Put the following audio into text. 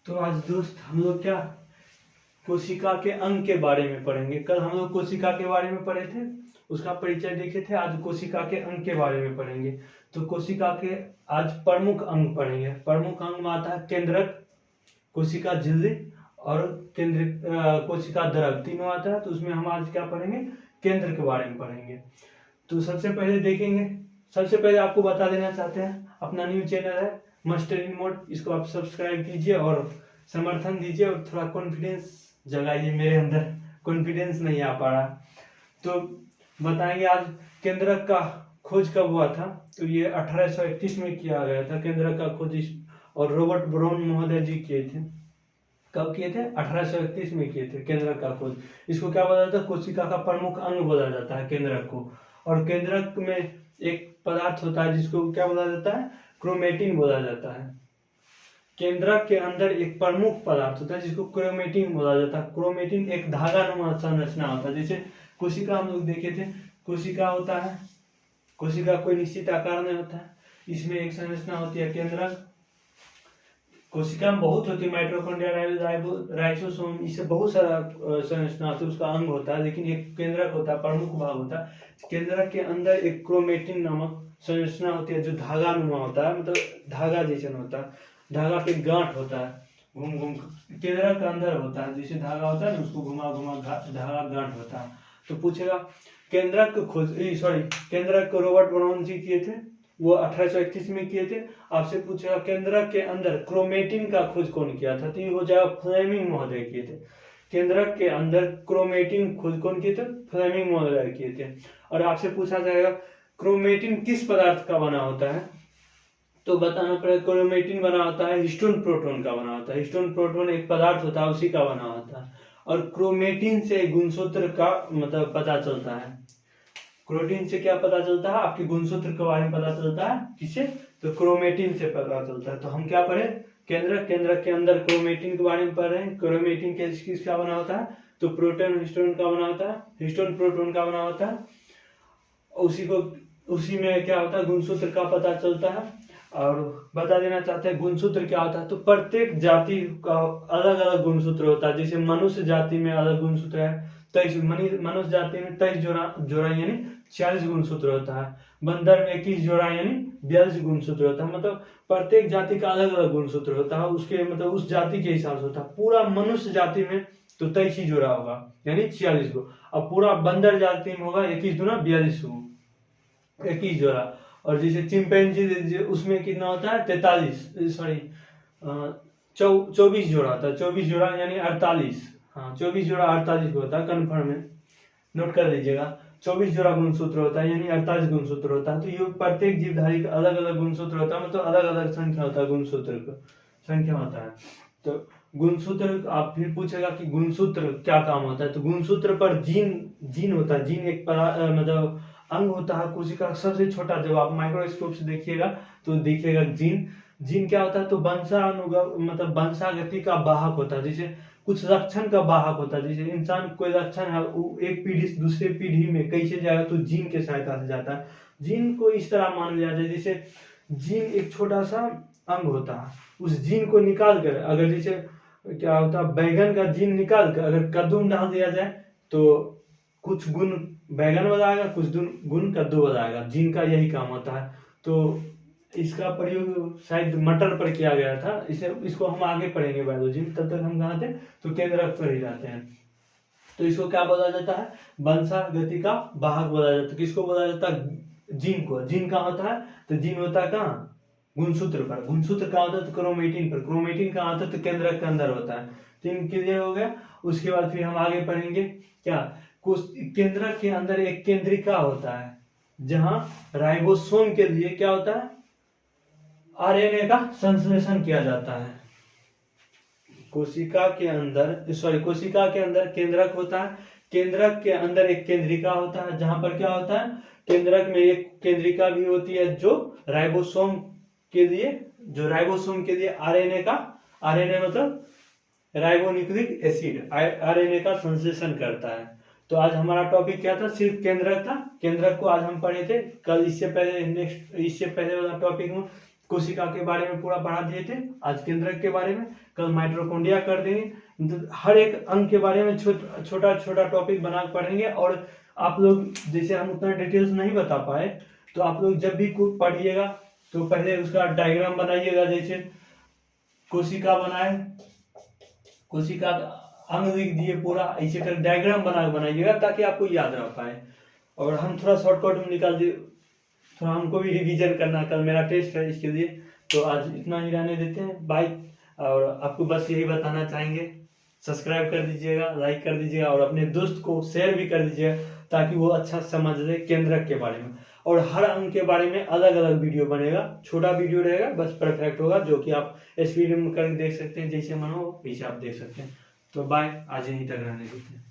तो आज दोस्त हम लोग क्या कोशिका के अंग के बारे में पढ़ेंगे। कल हम लोग कोशिका के बारे में पढ़े थे, उसका परिचय देखे थे। आज कोशिका के अंग के बारे में पढ़ेंगे। तो कोशिका के आज प्रमुख अंग पढ़ेंगे। प्रमुख अंग में आता है केंद्रक, कोशिका झिल्ली और केंद्रिक कोशिका द्रव, तीनों आता है। तो उसमें हम आज क्या पढ़ेंगे, केंद्र के बारे में पढ़ेंगे। तो सबसे पहले देखेंगे, सबसे पहले आपको बता देना चाहते हैं अपना न्यू चैनल है मास्टर इन मोड, इसको आप सब्सक्राइब कीजिए और समर्थन दीजिए और थोड़ा कॉन्फिडेंस जगाइए। मेरे अंदर कॉन्फिडेंस नहीं आ पा रहा। तो बताएंगे आज केंद्रक का खोज कब हुआ था। तो ये 1831 में किया गया था केंद्रक का खोज, और रॉबर्ट ब्राउन महोदय जी किए थे। कब किए थे? 1831 में किए थे केंद्रक का खोज। इसको क्या बोला जाता है? कोशिका का प्रमुख अंग बोला जाता है केंद्रक को। और केंद्रक में एक पदार्थ होता है जिसको क्या बोला जाता है? क्रोमेटिन बोला जाता है। केंद्रक के अंदर एक प्रमुख पदार्थ होता है जिसको क्रोमेटिन बोला जाता है। क्रोमेटिन एक धागानुमा संरचना होता है। जैसे कोशिका हम लोग देखे थे, कोशिका होता है, कोशिका कोई निश्चित आकार में होता है, इसमें एक संरचना होती है केंद्रक। कोशिका में बहुत होती है, माइटोकॉन्ड्रिया, राइबोसोम, इससे बहुत सारा संरचना होती है, उसका अंग होता है। लेकिन एक केंद्रक होता है, प्रमुख भाग होता है। केंद्रक के अंदर एक क्रोमेटिन नामक संरचना होती है जो धागानुमा होता है, मतलब धागा जैसा होता है। धागा पे गांठ होता है, घूम घूम केंद्रक के अंदर होता है। जैसे धागा होता है ना, उसको घुमा घुमा धागा गांठ होता है। तो पूछेगा केंद्रक खोज, केंद्रक को रॉबर्ट ब्राउन जी किए थे, वो 1831 में किए थे। आपसे पूछेगा केंद्रक के अंदर क्रोमेटिन का खोज कौन किया था, तो ये हो जाएगा फ्लेमिंग महोदय किए थे। केंद्रक के अंदर क्रोमेटिन खोज कौन किए थे? फ्लेमिंग महोदय किए थे। और आपसे पूछा जाएगा क्रोमेटिन किस पदार्थ का बना होता है, तो बताना पड़ेगा क्रोमेटिन बना होता है हिस्टोन प्रोटॉन का बना होता है। हिस्टोन प्रोटॉन एक पदार्थ होता है, उसी का बना होता है। और क्रोमेटिन से गुणसूत्र का मतलब पता चलता है। क्रोमेटिन से क्या पता चलता है? आपके गुणसूत्र के बारे में पता चलता है। किससे? तो क्रोमेटिन से पता चलता है। तो हम क्या पढ़े? केंद्रक, केंद्रक के अंदर क्रोमेटिन के बारे में पढ़ रहे हैं। क्रोमेटिन किसका बना होता है? तो प्रोटॉन हिस्टोन का बना होता है, हिस्टोन प्रोटॉन का बना होता है। उसी में क्या होता है? गुणसूत्र का पता चलता है। और बता देना चाहते हैं गुणसूत्र क्या होता है। तो प्रत्येक जाति का अलग अलग गुणसूत्र होता है। जैसे मनुष्य जाति में अलग गुणसूत्र है 23, मनुष्य जाति में 23 जोड़ा यानी 46 गुणसूत्र होता है। बंदर में 21 जोड़ा यानी 42 गुणसूत्र होता है। मतलब प्रत्येक जाति का अलग अलग गुणसूत्र होता है, उसके मतलब उस जाति के हिसाब से होता है। पूरा मनुष्य जाति में तो 23 ही जोड़ा होगा यानी 46 को, और पूरा बंदर जाति में होगा 21 दूना 42 को, 21 जोड़ा। और जैसे चिंपैंजी उसमें कितना होता है? 24 जोड़ा होता है। 24 जोड़ा यानी 48, हाँ 24 जोड़ा 48 होता है। कन्फर्म है, नोट कर लीजिएगा। 24 जोड़ा गुणसूत्र होता है यानी 48 गुणसूत्र होता है। तो ये प्रत्येक जीवधारी का अलग अलग गुणसूत्र होता है, मतलब अलग अलग संख्या होता है, गुणसूत्र का संख्या होता है। तो गुणसूत्र, आप फिर पूछेगा कि गुणसूत्र क्या काम होता है। तो गुणसूत्र पर जीन होता है। जीन एक मतलब अंग होता है कोशिका का सबसे छोटा। जब आप माइक्रोस्कोप से देखिएगा तो देखिएगा जीन क्या होता है? तो मतलब वंशागति का वाहक होता है। जैसे कुछ लक्षण का वाहक होता है। जैसे इंसान कोई लक्षण है, वो एक पीढ़ी से दूसरे पीढ़ी में कैसे जाएगा, तो जीन के सहायता से जाता है। जीन को इस तरह मान लिया जाए, जैसे जीन एक छोटा सा अंग होता है, उस जीन को निकाल कर, अगर जैसे क्या होता है बैगन का जीन निकाल कर अगर कद्दू में डाल दिया जाए तो कुछ गुण बैगन बताएगा, कुछ गुण कद्दू बताएगा। जीन का यही काम होता है। तो इसका प्रयोग शायद मटर पर किया गया था। इसको हम आगे पढ़ेंगे बायोलॉजी में, तब तक हम कहाँ थे? तो केंद्रक पर ही रहते हैं। तो इसको क्या बोला जाता है? वंशागति का वाहक बोला जाता है। किसको बोला जाता है? जीन को। जीन कहाँ होता है? तो जीन होता है कहाँ? गुणसूत्र पर। गुणसूत्र कहाँ होता है? तो क्रोमेटिन पर। क्रोमेटिन कहाँ होता है? तो केंद्रक के अंदर होता है। तीन क्लियर हो गया। उसके बाद फिर हम आगे पढ़ेंगे क्या, केंद्रक के अंदर एक केंद्रिका होता है, जहां राइबोसोम के लिए क्या होता है? आरएनए का संश्लेषण किया जाता है। कोशिका के अंदर केंद्रक होता है। केंद्रक के अंदर एक केंद्रिका होता है, जहां पर क्या होता है? केंद्रक में एक केंद्रिका भी होती है जो राइबोसोम के लिए आरएनए मतलब राइबोन्यूक्लिक एसिड, आरएनए का संश्लेषण करता है। तो आज हमारा टॉपिक क्या था? सिर्फ केंद्रक था। केंद्रक को आज हम पढ़े थे। कल इससे पहले वाला टॉपिक में कोशिका के बारे में पूरा पढ़ा दिए थे, आज केंद्रक के बारे में, कल माइटोकॉन्ड्रिया कर देंगे। तो हर एक अंग के बारे में छोटा छोटा टॉपिक बना पढ़ेंगे। और आप लोग जैसे हम उतना डिटेल्स नहीं बता पाए, तो आप लोग जब भी पढ़िएगा तो पहले उसका डायग्राम बनाइएगा। जैसे कोशिका बनाए, कोशिका अंग लिख दिए पूरा, ऐसे कर डायग्राम बनाइएगा ताकि आपको याद रह पाए। और हम थोड़ा शॉर्टकट में निकाल दिए, थोड़ा हमको भी रिवीजन करना, कल मेरा टेस्ट है इसके लिए। तो आज इतना ही रहने देते हैं, बाय। और आपको बस यही बताना चाहेंगे, सब्सक्राइब कर दीजिएगा, लाइक कर दीजिएगा और अपने दोस्त को शेयर भी कर दीजिएगा ताकि वो अच्छा समझ ले केंद्रक के बारे में। और हर अंग के बारे में अलग अलग वीडियो बनेगा, छोटा वीडियो रहेगा, बस परफेक्ट होगा, जो कि आप स्पीड में करके देख सकते हैं, जैसे मन हो वैसे आप देख सकते हैं। तो बाय, आज यहीं तक रहने देते हैं।